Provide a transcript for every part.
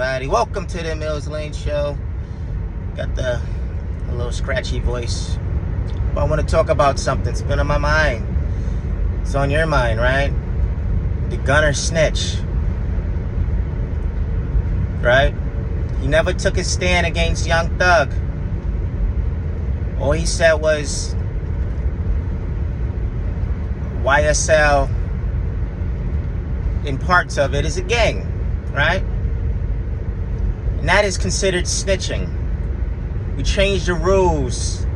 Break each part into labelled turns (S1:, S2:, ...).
S1: everybody. Welcome to the Mills Lane Show. Got a little scratchy voice, but I want to talk about something. It's been on my mind. It's on your mind, right? The Gunna Snitched, right? He never took a stand against Young Thug. All he said was YSL, in parts of it, is a gang, right? And that is considered snitching. We changed the rules,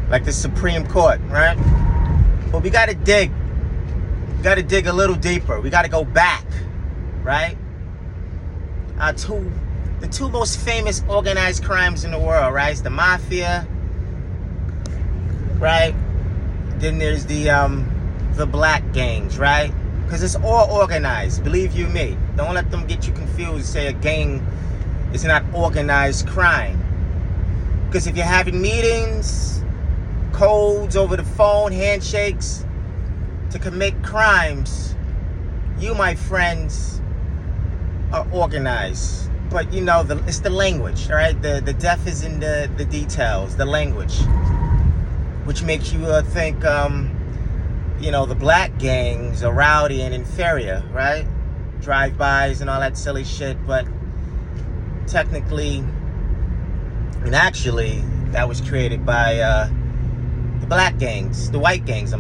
S1: like the Supreme Court, right? But we gotta dig. We gotta dig a little deeper. We gotta go back, right? The two most famous organized crimes in the world, right? It's the Mafia, right? Then there's the black gangs, right? Because it's all organized, believe you me. Don't let them get you confused, say a gang is not organized crime. Because if you're having meetings, codes over the phone, handshakes to commit crimes, you, my friends, are organized. But you know, it's the language, all right? The death is in the details, the language, which makes you think, you know, the black gangs are rowdy and inferior, right? Drive-bys and all that silly shit, but technically and actually, that was created by the black gangs, the white gangs,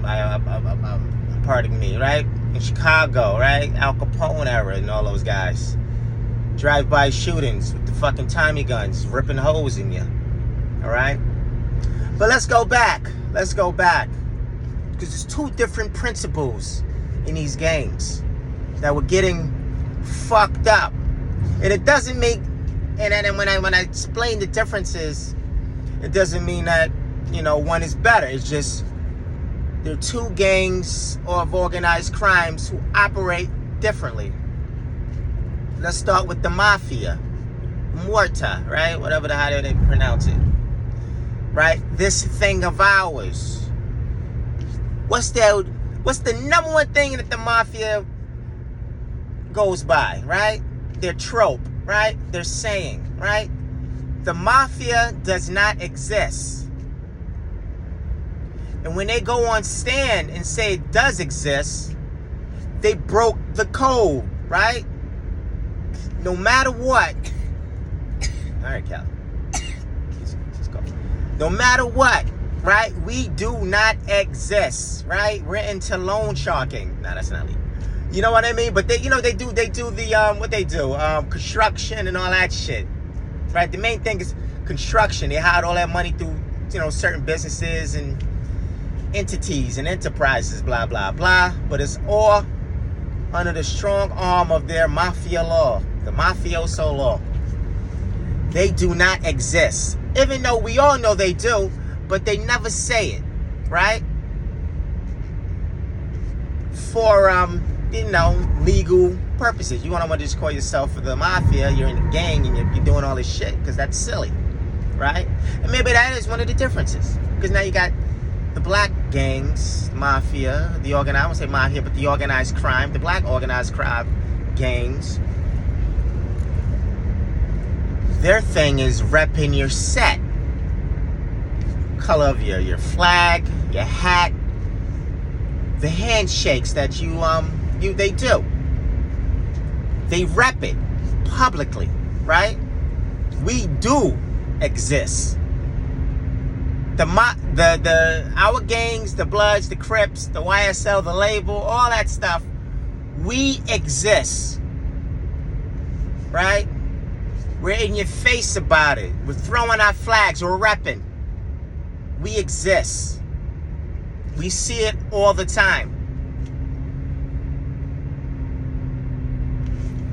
S1: pardon me, right? In Chicago, right? Al Capone era and all those guys. Drive-by shootings with the fucking Tommy guns, ripping holes in you, all right? But let's go back. Let's go back. Because there's two different principles in these gangs that were getting fucked up. And it doesn't make, and then when I explain the differences, it doesn't mean that, you know, one is better. It's just there are two gangs of organized crimes who operate differently. Let's start with the Mafia. Morta, right? Whatever the hell they pronounce it. Right? This thing of ours. What's the number one thing that the Mafia goes by, right? Their trope, right? Their saying, right? The Mafia does not exist. And when they go on stand and say it does exist, they broke the code, right? No matter what. All right, Cal. Let's go. No matter what. Right? We do not exist, right? We're into loan sharking. No, that's not legal. You know what I mean? But they, you know, they do the what they do, construction and all that shit. Right? The main thing is construction. They hide all that money through, you know, certain businesses and entities and enterprises, blah, blah, blah. But it's all under the strong arm of their mafia law, the mafioso law. They do not exist. Even though we all know they do, but they never say it, right? For, you know, legal purposes. You want to just call yourself the Mafia, you're in a gang and you're doing all this shit, because that's silly, right? And maybe that is one of the differences. Because now you got the black gangs, Mafia, the organized, I won't say Mafia, but the organized crime, the black organized crime gangs. Their thing is repping your set. Color of your flag, your hat, the handshakes that they do. They rep it publicly, right? We do exist. Our gangs, the Bloods, the Crips, the YSL, the label, all that stuff, we exist, right? We're in your face about it. We're throwing our flags, we're repping. We exist. We see it all the time.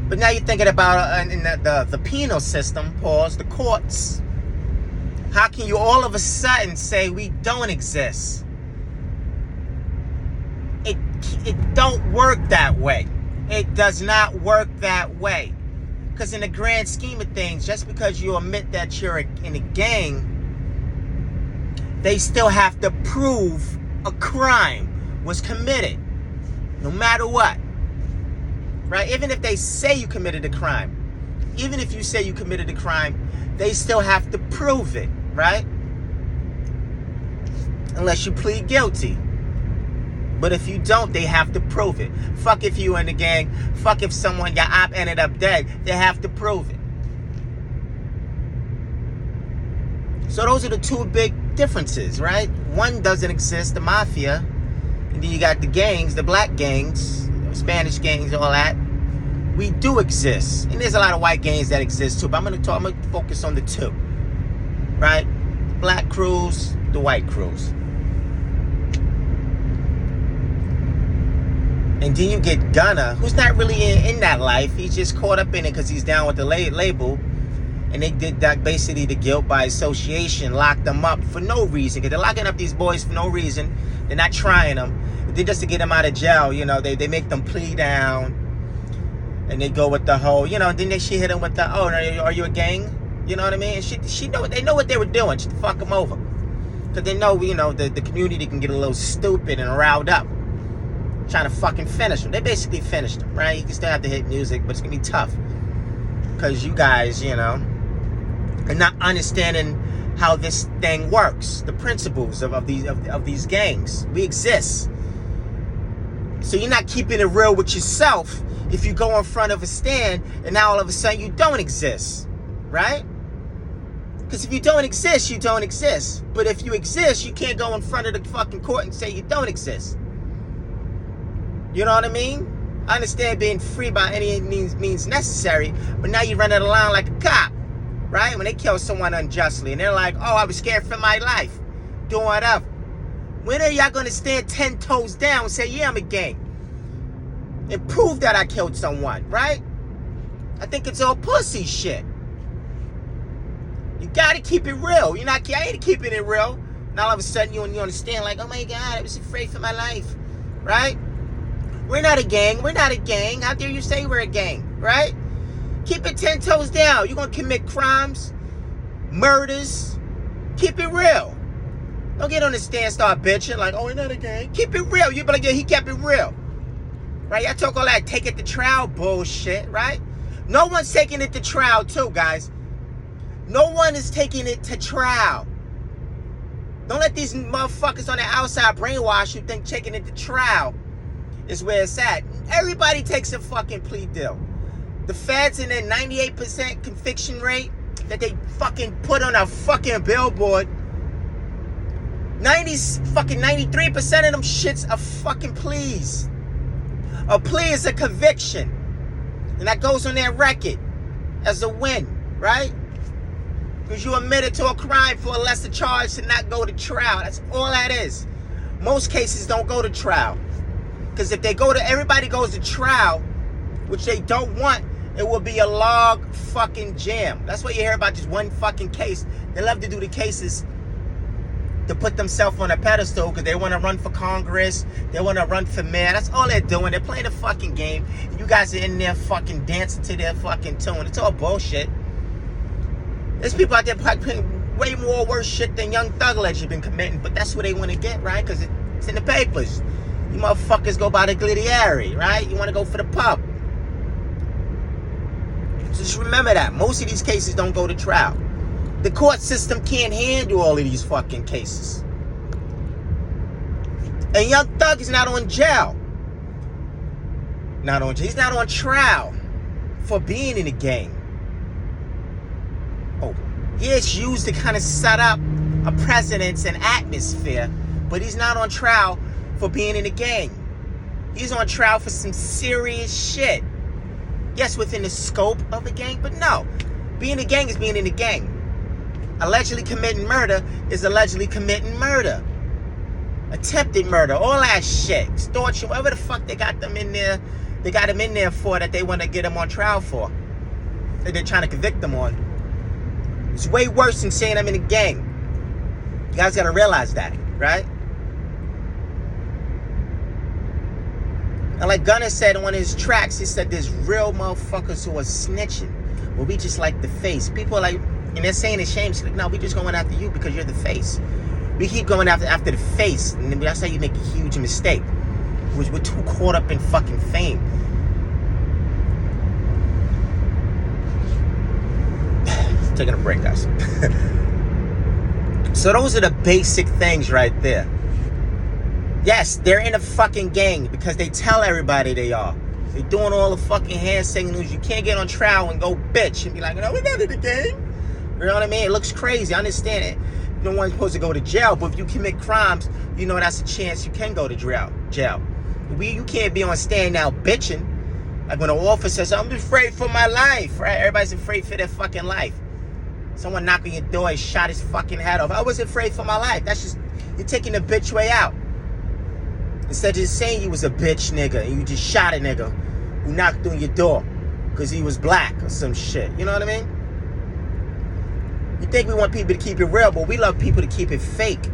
S1: But now you're thinking about in the penal system, pause, the courts. How can you all of a sudden say we don't exist? It don't work that way. It does not work that way. Because in the grand scheme of things, just because you admit that you're in a gang, they still have to prove a crime was committed, no matter what. Right? Even if they say you committed a crime, even if you say you committed a crime, they still have to prove it, right? Unless you plead guilty. But if you don't, they have to prove it. Fuck if you in the gang. Fuck if someone, your op ended up dead. They have to prove it. So those are the two big differences, right? One doesn't exist, the Mafia. And then you got the gangs, the black gangs, Spanish gangs, all that. We do exist. And there's a lot of white gangs that exist too. But I'm going to focus on the two. Right? Black crews, the white crews. And then you get Gunna, who's not really in that life. He's just caught up in it because he's down with the label. And they did that, basically the guilt by association, locked them up for no reason. Because they're locking up these boys for no reason. They're not trying them. They're just to get them out of jail. You know, they make them plea down. And they go with the whole, you know, then she hit him with the, oh, are you a gang? You know what I mean? And they know what they were doing. She fuck them over. Because they know, you know, the community can get a little stupid and riled up. Trying to fucking finish them. They basically finished them, right? You can still have to hit music, but it's going to be tough. Because you guys, you know, are not understanding how this thing works. The principles of these gangs. We exist. So you're not keeping it real with yourself if you go in front of a stand and now all of a sudden you don't exist, right? Because if you don't exist, you don't exist. But if you exist, you can't go in front of the fucking court and say you don't exist. You know what I mean? I understand being free by any means necessary, but now you run out of line like a cop, right? When they kill someone unjustly and they're like, oh, I was scared for my life, doing whatever. When are y'all going to stand 10 toes down and say, yeah, I'm a gang? And prove that I killed someone, right? I think it's all pussy shit. You gotta keep it real. I ain't keeping it real. Now all of a sudden you understand, like, oh my God, I was afraid for my life, right? We're not a gang. We're not a gang. How dare you say we're a gang, right? Keep it 10 toes down. You're gonna commit crimes, murders. Keep it real. Don't get on the stand, start bitching like, oh, we're not a gang. Keep it real. You be like, yeah, he kept it real. Right? Y'all talk all that take it to trial bullshit, right? No one's taking it to trial too, guys. No one is taking it to trial. Don't let these motherfuckers on the outside brainwash you think taking it to trial is where it's at. Everybody takes a fucking plea deal. The feds in their 98% conviction rate that they fucking put on a fucking billboard, 93% of them shits are fucking pleas. A plea is a conviction. And that goes on their record as a win, right? Because you admitted to a crime for a lesser charge to not go to trial. That's all that is. Most cases don't go to trial. Because if everybody goes to trial, which they don't want, it will be a log fucking jam. That's what you hear about just one fucking case. They love to do the cases to put themselves on a pedestal because they want to run for Congress. They want to run for mayor. That's all they're doing. They're playing a fucking game. And you guys are in there fucking dancing to their fucking tune. It's all bullshit. There's people out there playing way more worse shit than Young Thug allegedly been committing. But that's what they want to get, right? Because it's in the papers. You motherfuckers go by the glittieri, right? You want to go for the pub. So just remember that. Most of these cases don't go to trial. The court system can't handle all of these fucking cases. And Young Thug is not on jail. He's not on trial for being in a gang. Oh, yeah, it's used to kind of set up a precedence and atmosphere, but he's not on trial for being in a gang. He's on trial for some serious shit. Yes, within the scope of a gang, but no. Being a gang is being in a gang. Allegedly committing murder is allegedly committing murder. Attempted murder, all that shit. Extortion, whatever the fuck they got them in there. They got them in there for that they want to get them on trial for. That they're trying to convict them on. It's way worse than saying I'm in a gang. You guys got to realize that, right? And like Gunna said on one of his tracks, he said there's real motherfuckers who are snitching. Well, we just like the face. People are like, and they're saying it's shame. Like, no, we just going after you because you're the face. We keep going after the face, and that's how you make a huge mistake. We're too caught up in fucking fame. taking a break, guys. So those are the basic things right there. Yes, they're in a fucking gang because they tell everybody they are. They're doing all the fucking hand signals. You can't get on trial and go bitch and be like, no, we're not in the gang. You know what I mean? It looks crazy. I understand it. No one's supposed to go to jail, but if you commit crimes, you know that's a chance you can go to jail. You can't be on stand now bitching. Like when an officer says, I'm afraid for my life, right? Everybody's afraid for their fucking life. Someone knocked on your door, he shot his fucking head off. I was afraid for my life. That's just, you're taking the bitch way out. Instead of just saying you was a bitch nigga and you just shot a nigga who knocked on your door because he was black or some shit. You know what I mean? You think we want people to keep it real, but we love people to keep it fake.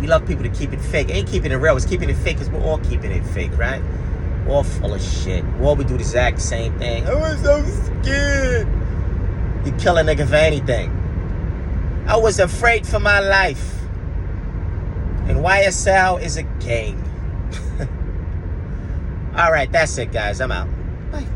S1: We love people to keep it fake. Ain't keeping it real, it's keeping it fake because we're all keeping it fake, right? We're all full of shit. We all we do the exact same thing. I was so scared. You kill a nigga for anything. I was afraid for my life. And YSL is a gang. All right, that's it, guys. I'm out. Bye.